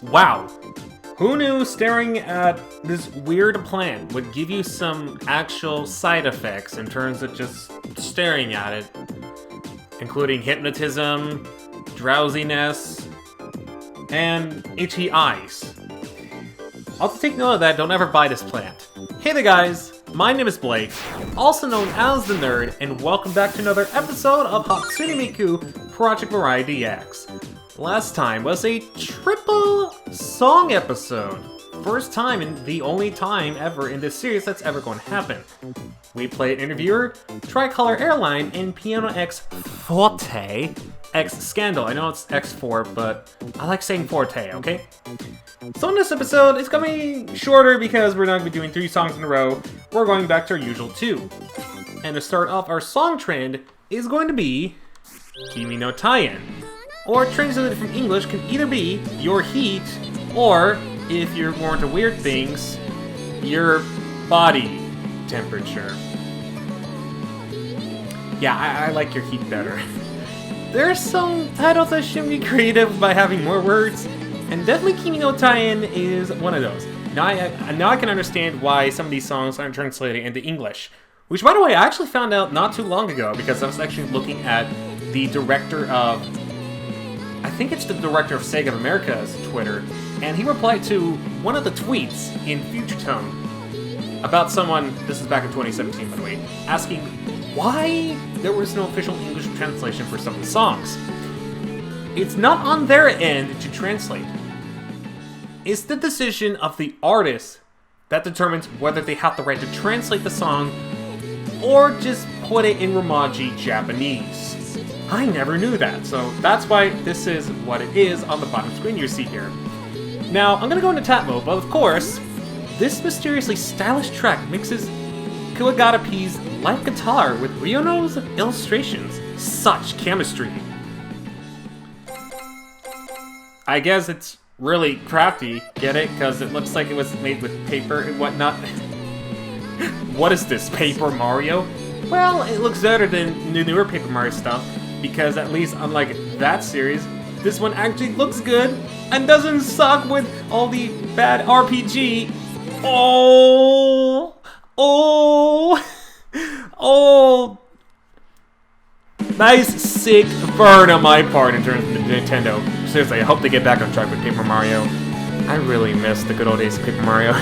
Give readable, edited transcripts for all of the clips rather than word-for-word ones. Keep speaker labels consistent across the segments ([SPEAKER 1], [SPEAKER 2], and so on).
[SPEAKER 1] Wow. Who knew staring at this weird plant would give you some actual side effects in terms of just staring at it? Including hypnotism, drowsiness, and itchy eyes. Also take note of that, don't ever buy this plant. Hey there guys, my name is Blake, also known as The Nerd, and welcome back to another episode of Hatsune Miku Project Mirai DX. Last time was a triple song episode. First time and the only time ever in this series that's ever going to happen. We played Interviewer, Tricolor Airline, and Piano X Forte, X Scandal. I know it's X4, but I like saying Forte, okay? So in this episode, it's gonna be shorter because we're not gonna be doing 3 songs in a row. We're going back to our usual 2. And to start off our song trend is going to be Kimi no Taion. Or translated from English can either be your heat, or if you're more into weird things, your body temperature. Yeah, I like your heat better. There are some titles that shouldn't be creative by having more words, and definitely Kimi no Taion is one of those. Now I can understand why some of these songs aren't translated into English. Which, by the way, I actually found out not too long ago because I was actually looking at the director of... I think it's the director of Sega of America's Twitter, and he replied to one of the tweets in Future Tone about someone, this is back in 2017 by the way, asking why there was no official English translation for some of the songs. It's not on their end to translate. It's the decision of the artist that determines whether they have the right to translate the song or just put it in Romaji Japanese. I never knew that, so that's why this is what it is on the bottom screen you see here. Now, I'm gonna go into tap mode, but of course, this mysteriously stylish track mixes Kuwagata-P's light guitar with Ryono's illustrations. Such chemistry. I guess it's really crafty, get it? Because it looks like it was made with paper and whatnot. What is this, Paper Mario? Well, it looks better than the newer Paper Mario stuff, because at least unlike that series, this one actually looks good and doesn't suck with all the bad RPG. Nice, sick burn on my part in terms of Nintendo. Seriously, I hope they get back on track with Paper Mario. I really miss the good old days of Paper Mario.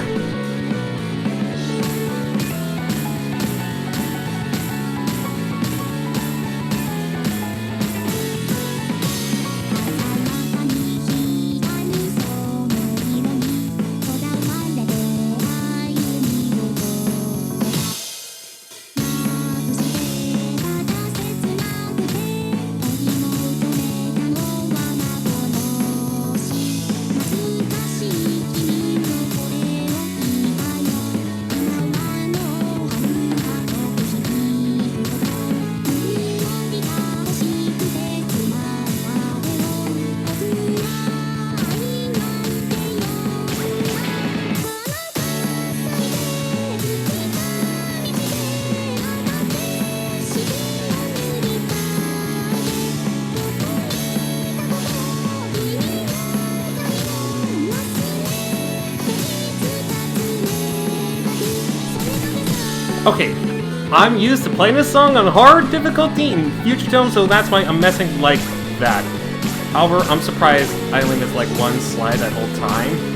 [SPEAKER 1] Okay, I'm used to playing this song on hard difficulty in Future Tone, so that's why I'm messing like that. However, I'm surprised I only missed like one slide that whole time.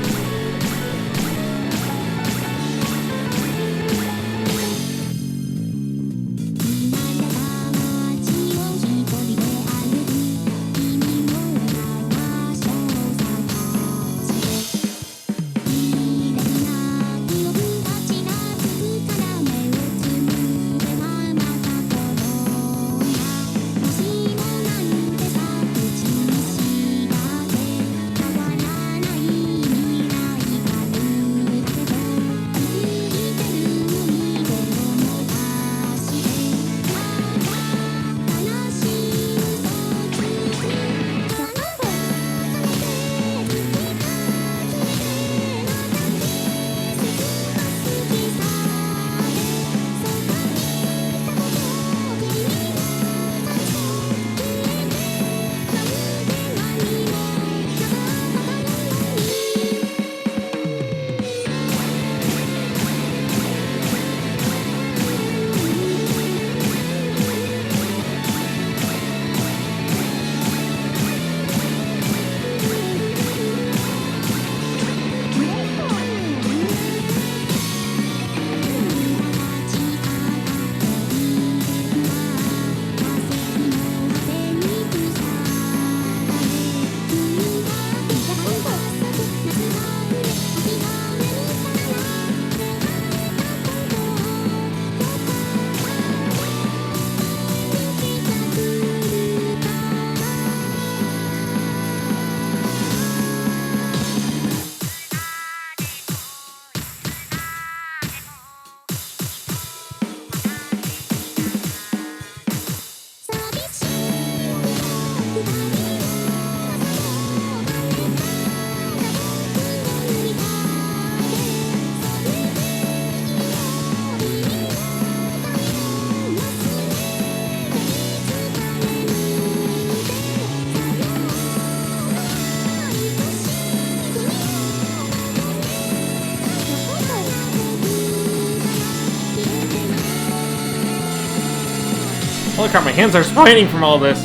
[SPEAKER 1] Holy crap, my hands are spraining from all this.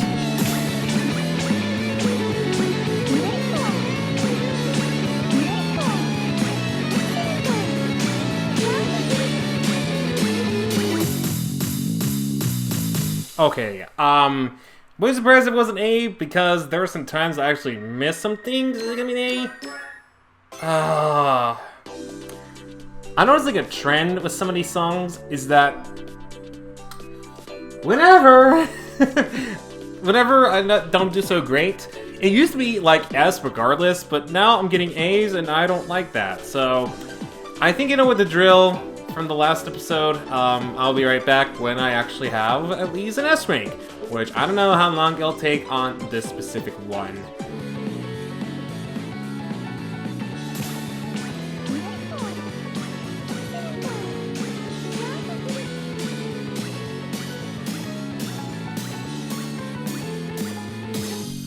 [SPEAKER 1] Okay, was surprised it wasn't A because there were some times I actually missed some things. Is it gonna be an A? I noticed like a trend with some of these songs is that whenever I don't do so great, it used to be like S regardless, but now I'm getting A's and I don't like that. So I think you know what the drill from the last episode. I'll be right back when I actually have at least an S rank, which I don't know how long it'll take on this specific one.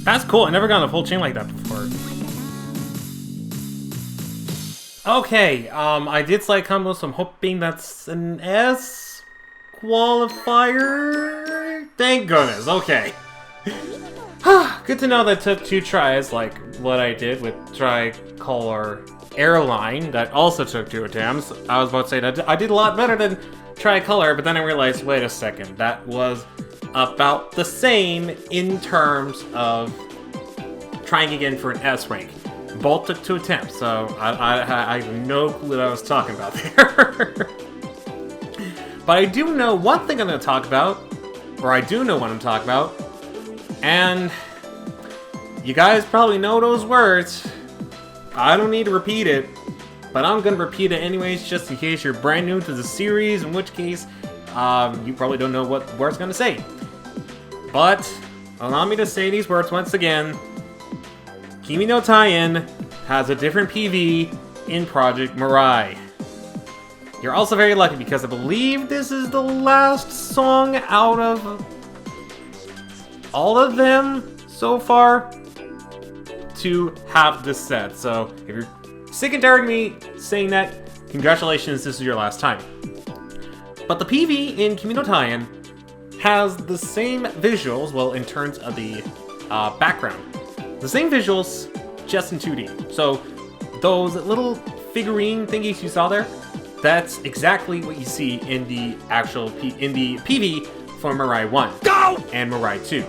[SPEAKER 1] That's cool, I never gotten a full chain like that before. Okay, I did slide combo, so I'm hoping that's an S qualifier. Thank goodness, okay. Good to know that took 2 tries, like what I did with Tricolor Airline, that also took 2 attempts. I was about to say that I did a lot better than Tricolor, but then I realized, wait a second, that was about the same in terms of trying again for an S rank. Both took 2 attempts, so I have no clue what I was talking about there. But I do know one thing I'm going to talk about, or I do know what I'm talking about, and you guys probably know those words. I don't need to repeat it, but I'm going to repeat it anyways, just in case you're brand new to the series, in which case you probably don't know what the word's going to say. But allow me to say these words once again. Kimi no Taion has a different PV in Project Mirai. You're also very lucky because I believe this is the last song out of all of them so far to have this set. So if you're sick and tired of me saying that, congratulations, this is your last time. But the PV in Kimi no Taion has the same visuals, well, in terms of the background. The same visuals, just in 2D. So those little figurine thingies you saw there, that's exactly what you see in the actual PV for Mirai 1 and Mirai 2.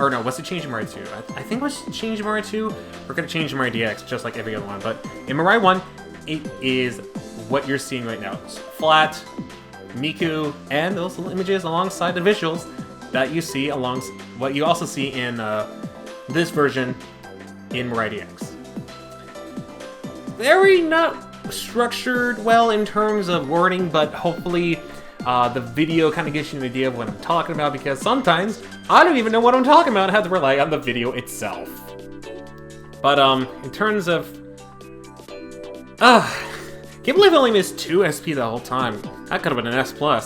[SPEAKER 1] Or no, what's the change in Mirai 2? I think what's the change in Mirai 2? We're gonna change in Mirai DX just like every other one, but in Mirai 1, it is what you're seeing right now. It's flat, Miku, and those little images alongside the visuals that you see what you also see in this version in Mirai DX. Very not structured well in terms of wording, but hopefully the video kind of gives you an idea of what I'm talking about, because sometimes I don't even know what I'm talking about. I have to rely on the video itself. But in terms of can't believe I only missed 2 SP the whole time. That could have been an S+. Oh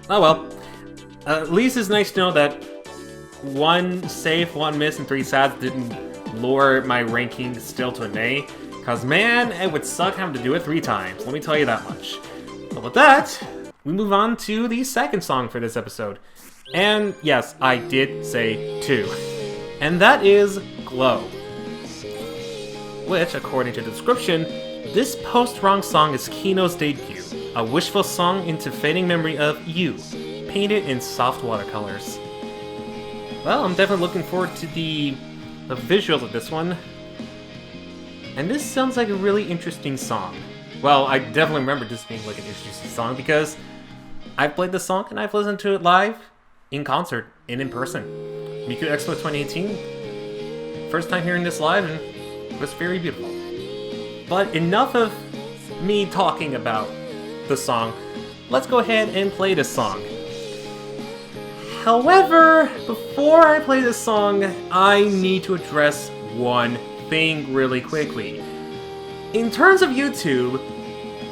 [SPEAKER 1] well. At least it's nice to know that 1 safe, 1 miss, and 3 sads didn't lower my ranking still to an A. Cause man, it would suck having to do it 3 times, let me tell you that much. But with that, we move on to the second song for this episode. And yes, I did say 2. And that is Glow. Which, according to the description, this post-wrong song is Keeno's debut, a wishful song into fading memory of you, painted in soft watercolors. Well, I'm definitely looking forward to the visuals of this one. And this sounds like a really interesting song. Well, I definitely remember this being like an interesting song because I've played the song and I've listened to it live, in concert, and in person. Miku Expo 2018. First time hearing this live, and it was very beautiful. But enough of me talking about the song. Let's go ahead and play this song. However, before I play this song, I need to address one thing really quickly. In terms of YouTube,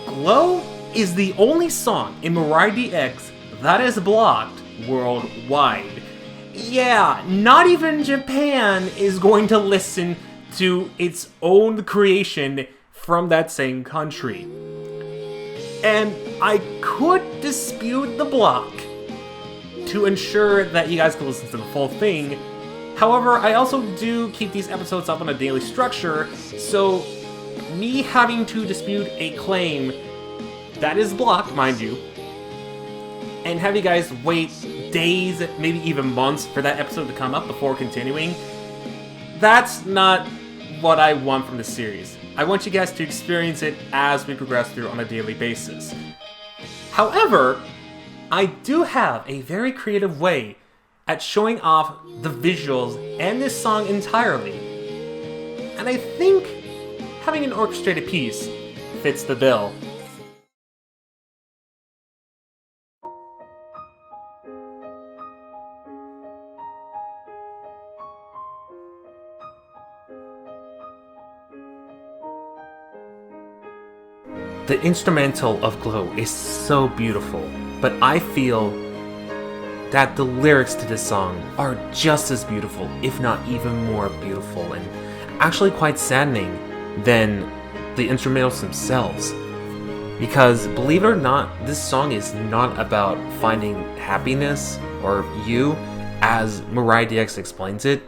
[SPEAKER 1] Glow is the only song in Mirai DX that is blocked worldwide. Yeah, not even Japan is going to listen to its own creation from that same country. And I could dispute the block, to ensure that you guys can listen to the full thing. However, I also do keep these episodes up on a daily structure, so me having to dispute a claim that is blocked, mind you, and have you guys wait days, maybe even months for that episode to come up before continuing, that's not what I want from this series. I want you guys to experience it as we progress through on a daily basis. However, I do have a very creative way at showing off the visuals and this song entirely. And I think having an orchestrated piece fits the bill. The instrumental of Glow is so beautiful, but I feel that the lyrics to this song are just as beautiful, if not even more beautiful, and actually quite saddening than the instrumentals themselves. Because, believe it or not, this song is not about finding happiness or you, as Mirai DX explains it.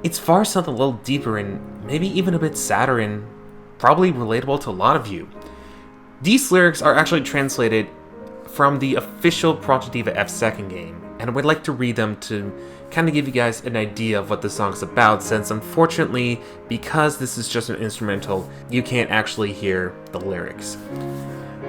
[SPEAKER 1] It's far something a little deeper and maybe even a bit sadder and probably relatable to a lot of you. These lyrics are actually translated from the official Project Diva F2 game, and I would like to read them to kind of give you guys an idea of what the song's about, since unfortunately, because this is just an instrumental, you can't actually hear the lyrics.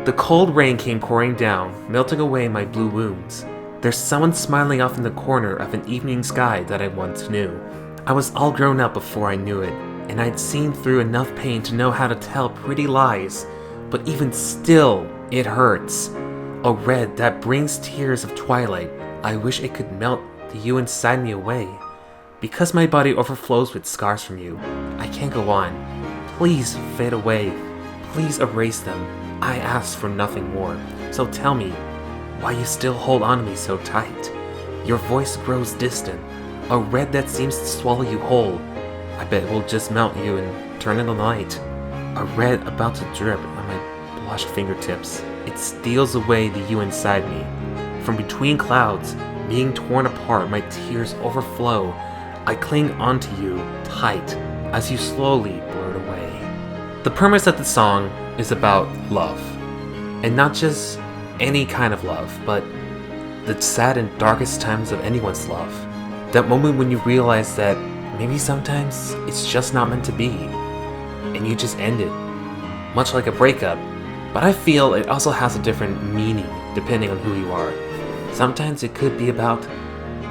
[SPEAKER 1] The cold rain came pouring down, melting away my blue wounds. There's someone smiling off in the corner of an evening sky that I once knew. I was all grown up before I knew it, and I'd seen through enough pain to know how to tell pretty lies. But even still, it hurts. A red that brings tears of twilight. I wish it could melt the you inside me away. Because my body overflows with scars from you, I can't go on. Please fade away. Please erase them. I ask for nothing more. So tell me, why you still hold on to me so tight? Your voice grows distant. A red that seems to swallow you whole. I bet it will just melt you and turn into light. A red about to drip on my blushed fingertips. It steals away the you inside me. From between clouds, being torn apart, my tears overflow. I cling onto you tight as you slowly blurt away. The premise of the song is about love. And not just any kind of love, but the sad and darkest times of anyone's love. That moment when you realize that maybe sometimes it's just not meant to be. And you just end it, much like a breakup, but I feel it also has a different meaning depending on who you are. Sometimes it could be about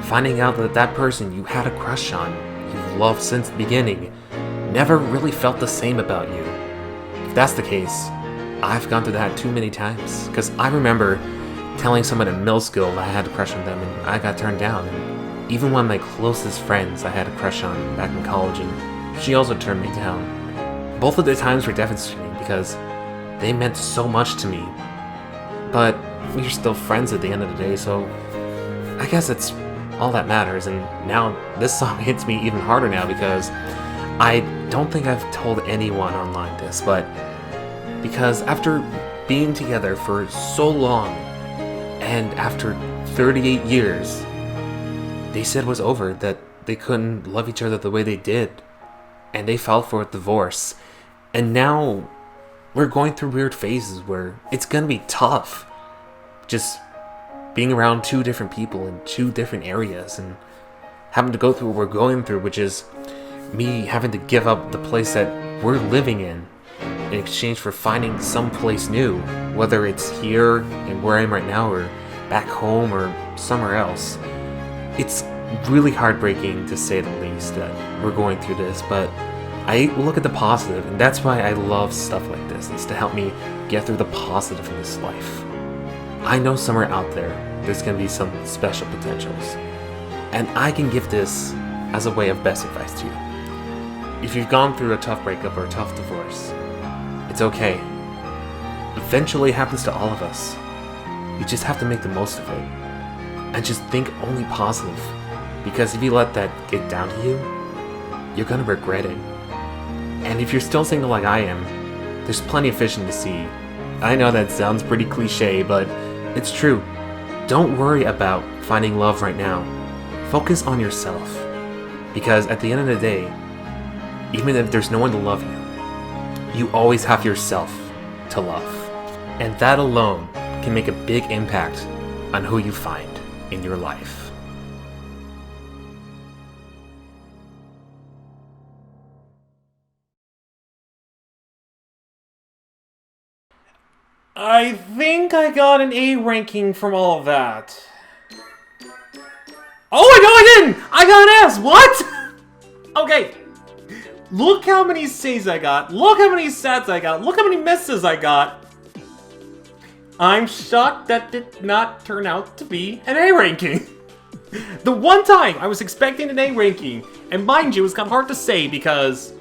[SPEAKER 1] finding out that that person you had a crush on, you've loved since the beginning, never really felt the same about you. If that's the case, I've gone through that too many times, because I remember telling someone in middle school that I had a crush on them and I got turned down, and even one of my closest friends I had a crush on back in college and she also turned me down. Both of the times were devastating because they meant so much to me. But we're still friends at the end of the day, so I guess it's all that matters. And now this song hits me even harder now because I don't think I've told anyone online this, but because after being together for so long and after 38 years, they said it was over, that they couldn't love each other the way they did. And they filed for a divorce. And now we're going through weird phases where it's gonna be tough just being around two different people in two different areas and having to go through what we're going through, which is me having to give up the place that we're living in exchange for finding some place new, whether it's here and where I am right now or back home or somewhere else. It's really heartbreaking to say the least that we're going through this, but I look at the positive, and that's why I love stuff like this. It's to help me get through the positive in this life. I know somewhere out there's going to be some special potentials, and I can give this as a way of best advice to you. If you've gone through a tough breakup or a tough divorce, it's okay. Eventually it happens to all of us. You just have to make the most of it, and just think only positive, because if you let that get down to you, you're going to regret it. And if you're still single like I am, there's plenty of fish in the sea. I know that sounds pretty cliche, but it's true. don't worry about finding love right now. Focus on yourself. Because at the end of the day, even if there's no one to love you, you always have yourself to love. And that alone can make a big impact on who you find in your life. I think I got an A ranking from all of that. Oh, no, I didn't! I got an S! What? Okay. Look how many C's I got. Look how many sats I got. Look how many misses I got. I'm shocked that did not turn out to be an A ranking. The one time I was expecting an A ranking, and mind you, it's kind of hard to say because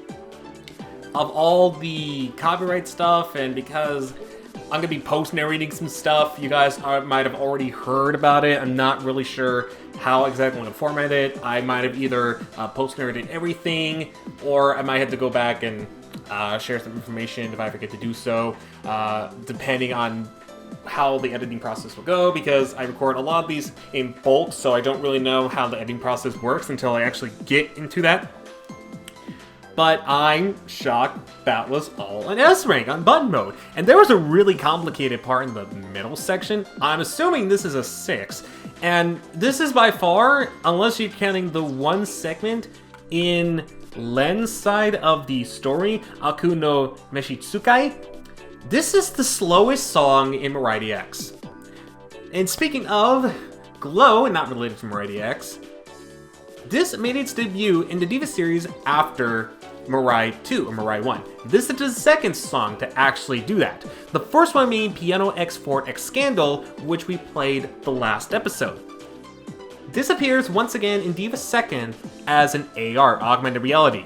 [SPEAKER 1] of all the copyright stuff and because I'm gonna be post-narrating some stuff. You guys might have already heard about it. I'm not really sure how exactly I'm gonna format it. I might have either post-narrated everything, or I might have to go back and share some information if I forget to do so, depending on how the editing process will go, because I record a lot of these in bulk, so I don't really know how the editing process works until I actually get into that. But I'm shocked that was all an S rank on button mode. And there was a really complicated part in the middle section. I'm assuming this is a 6. And this is by far, unless you're counting the one segment in Len's side of the story, Aku no Meshitsukai, this is the slowest song in Mirai DX. And speaking of Glow, and not related to Mirai DX, this made its debut in the Diva series after Mirai 2 or Mirai 1. This is the second song to actually do that. The first one being Piano X4 X Scandal, which we played the last episode. This appears once again in Diva 2nd as an AR, augmented reality.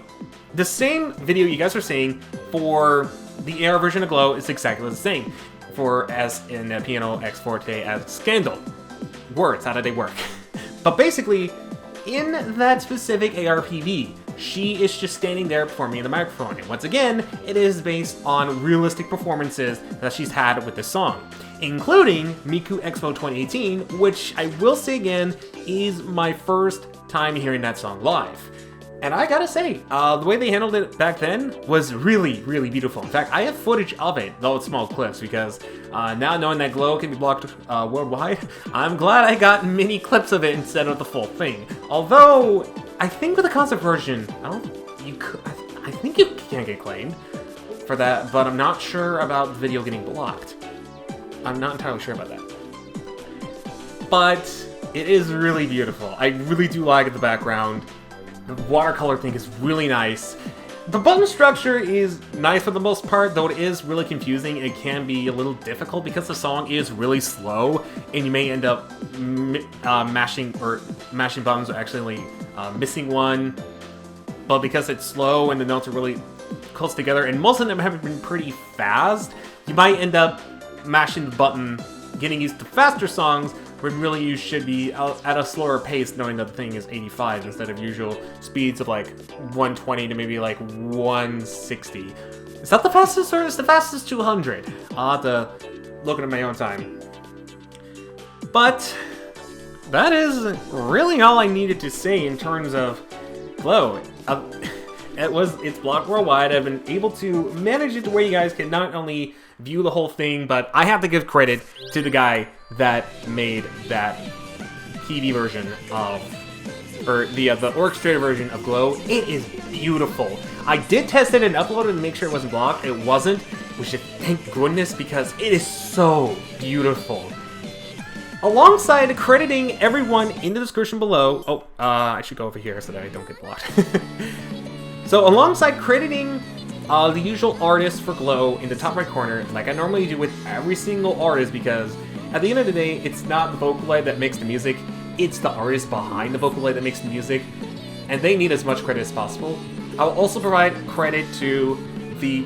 [SPEAKER 1] The same video you guys are seeing for the AR version of Glow is exactly the same for as in Piano X4 today as Scandal. Words, how do they work? But basically, in that specific ARPV, she is just standing there performing in the microphone. And once again, it is based on realistic performances that she's had with this song, including Miku Expo 2018, which I will say again is my first time hearing that song live. And I gotta say, the way they handled it back then was really, really beautiful. In fact, I have footage of it, though it's small clips, because now knowing that Glow can be blocked worldwide, I'm glad I got mini clips of it instead of the full thing. Although, I think with the concert version, I think you can get claimed for that, but I'm not sure about the video getting blocked. I'm not entirely sure about that. But it is really beautiful. I really do like the background. The watercolor thing is really nice. The button structure is nice for the most part, though it is really confusing. It can be a little difficult because the song is really slow, and you may end up mashing buttons or actually missing one. But because it's slow and the notes are really close together, and most of them have been pretty fast, you might end up mashing the button, getting used to faster songs, when really you should be at a slower pace, knowing that the thing is 85 instead of usual speeds of like 120 to maybe like 160. Is that the fastest, or is the fastest 200? I'll have to look at my own time. But that is really all I needed to say in terms of Glow. It's blocked worldwide. I've been able to manage it to where you guys can not only view the whole thing, but I have to give credit to the guy that made that TV version of, or the orchestrated version of Glow. It is beautiful. I did test it and upload it to make sure it wasn't blocked. It wasn't, which is thank goodness, because it is so beautiful. Alongside crediting everyone in the description below, I should go over here so that I don't get blocked. So alongside crediting the usual artists for Glow in the top right corner, like I normally do with every single artist, because at the end of the day, it's not the Vocaloid that makes the music, it's the artist behind the Vocaloid that makes the music, and they need as much credit as possible. I'll also provide credit to the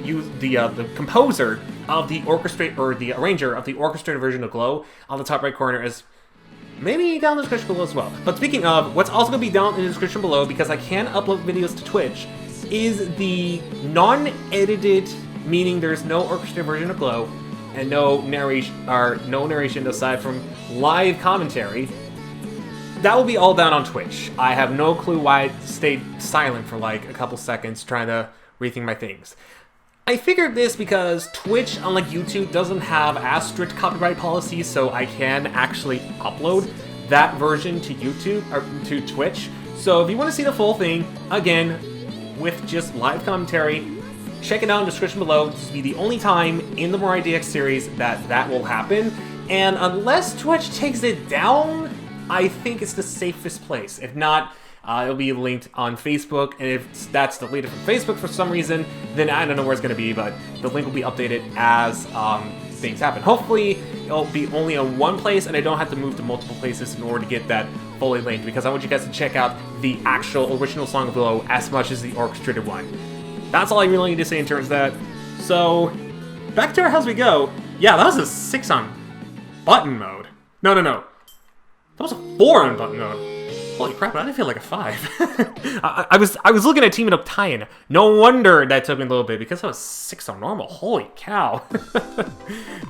[SPEAKER 1] composer of the or the arranger of the orchestrated version of Glow on the top right corner, as maybe down in the description below as well. But speaking of, what's also going to be down in the description below, because I can upload videos to Twitch, is the non-edited, meaning there's no orchestrated version of Glow, and no narration aside from live commentary, that will be all down on Twitch. I have no clue why I stayed silent for like a couple seconds trying to rethink my things. I figured this because Twitch, unlike YouTube, doesn't have as strict copyright policies, so I can actually upload that version to YouTube, or to Twitch. So if you want to see the full thing, again, with just live commentary, check it out in the description below. This will be the only time in the Mirai DX series that will happen. And unless Twitch takes it down, I think it's the safest place. If not, it'll be linked on Facebook, and if that's deleted from Facebook for some reason, then I don't know where it's going to be, but the link will be updated as things happen. Hopefully, it'll be only in one place, and I don't have to move to multiple places in order to get that fully linked, because I want you guys to check out the actual original song below as much as the orchestrated one. That's all I really need to say in terms of that. So, back to our How's We Go. Yeah, that was a 6 on button mode. No. That was a 4 on button mode. Holy crap, I didn't feel like a 5. I was looking at Teaming Up Taion. No wonder that took me a little bit, because I was 6 on normal. Holy cow.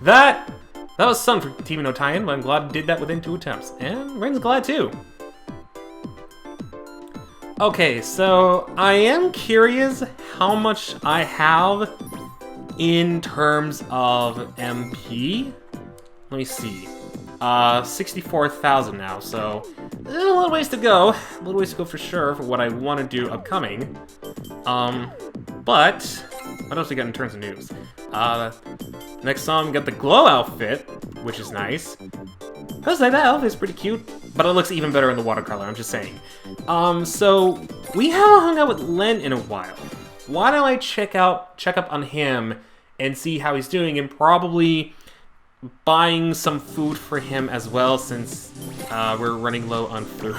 [SPEAKER 1] That was something for Teaming Up Taion, but I'm glad I did that within 2 attempts. And Rain's glad too. Okay, so I am curious how much I have in terms of MP. Let me see. 64,000 now, so a little ways to go. A little ways to go for sure for what I want to do upcoming. But what else we got in terms of news? Next song, we got the glow outfit, which is nice. I was like, that outfit's pretty cute, but it looks even better in the watercolor, I'm just saying. So we haven't hung out with Len in a while. Why don't I check up on him and see how he's doing, and probably buying some food for him as well, since we're running low on food.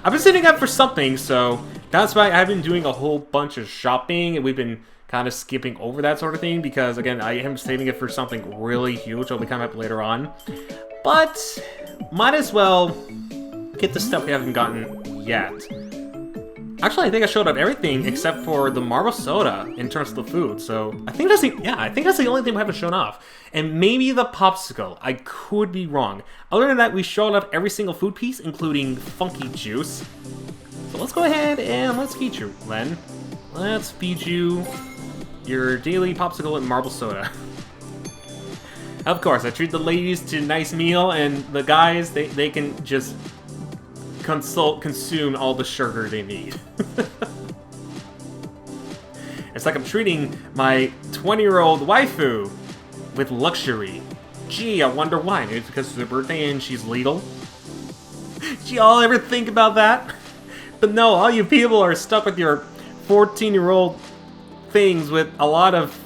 [SPEAKER 1] I've been saving up for something, so that's why I've been doing a whole bunch of shopping, and we've been kind of skipping over that sort of thing, because again, I am saving it for something really huge. I'll be coming up later on, but might as well get the stuff we haven't gotten yet. Actually, I think I showed up everything except for the marble soda in terms of the food. So I think that's the only thing we haven't shown off, and maybe the popsicle. I could be wrong. Other than that, we showed up every single food piece, including funky juice. So let's go ahead and let's feed you, Len. Let's feed you your daily popsicle and marble soda. Of course, I treat the ladies to a nice meal, and the guys, they can just consume all the sugar they need. It's like I'm treating my 20-year-old waifu with luxury. Gee, I wonder why. Maybe it's because it's her birthday and she's legal? Gee, y'all ever think about that? But no, all you people are stuck with your 14-year-old things with a lot of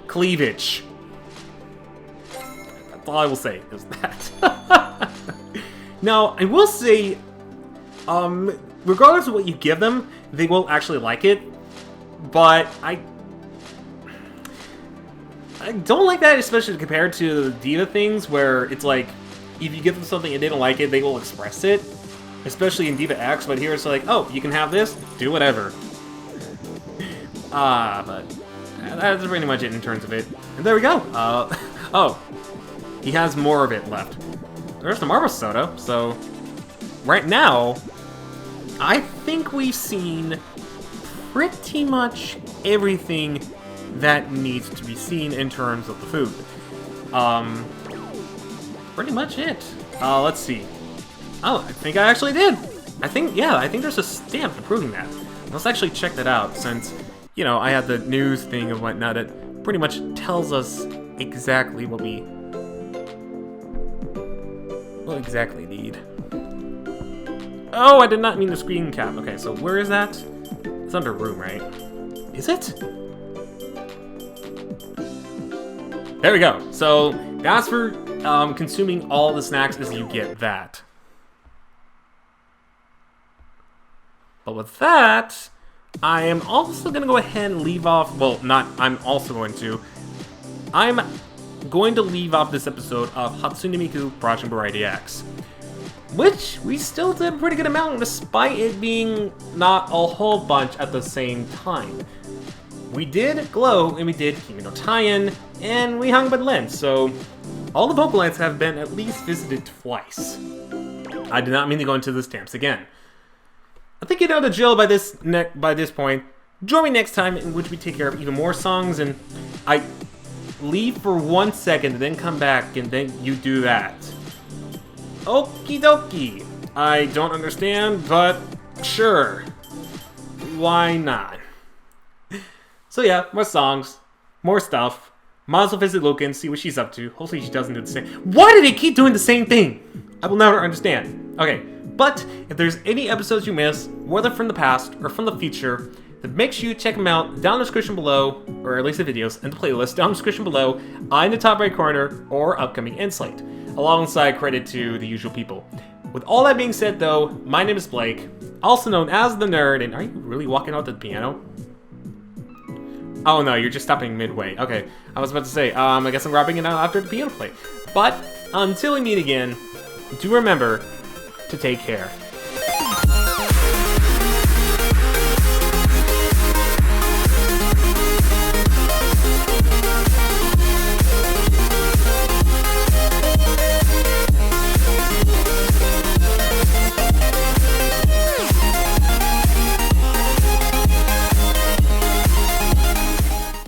[SPEAKER 1] cleavage. That's all I will say, is that. Now, I will say, regardless of what you give them, they will actually like it. But I don't like that, especially compared to the Diva things, where it's like, if you give them something and they don't like it, they will express it. Especially in Diva X, but here it's like, oh, you can have this, do whatever. But that's pretty much it in terms of it. And there we go. Oh, he has more of it left. There's the marble soda, so right now, I think we've seen pretty much everything that needs to be seen in terms of the food. Pretty much it. Let's see. Oh, I think I actually did. I think there's a stamp proving that. Let's actually check that out, since, you know, I had the news thing and whatnot that pretty much tells us exactly what we exactly need. Oh, I did not mean the screen cap. Okay, so where is that? It's under room, right? Is it? There we go. So that's for consuming all the snacks as you get that. But with that, I am also going to go ahead and leave off, well, not, I'm going to leave off this episode of Hatsune Miku Project Mirai DX, which we still did a pretty good amount despite it being not a whole bunch at the same time. we did Glow, and we did Kimi no Taion, and we hung by the lens, so all the vocal lines have been at least visited twice. I did not mean to go into the stamps again. I think you know the drill by this point. Join me next time in which we take care of even more songs, and I leave for 1 second and then come back and then you do that. Okie dokie. I don't understand, but sure. Why not? So yeah, more songs, more stuff. Might as well visit Lucan, see what she's up to. Hopefully she doesn't do the same. Why do they keep doing the same thing? I will never understand. Okay, but if there's any episodes you missed, whether from the past or from the future, then make sure you check them out down in the description below, or at least the videos and the playlist down in the description below, in the top right corner, or upcoming Insight, alongside credit to the usual people. With all that being said though, my name is Blake, also known as The Nerd, and are you really walking out to the piano? Oh no, you're just stopping midway. Okay, I was about to say, I guess I'm wrapping it out after the piano play. But, until we meet again, do remember to take care.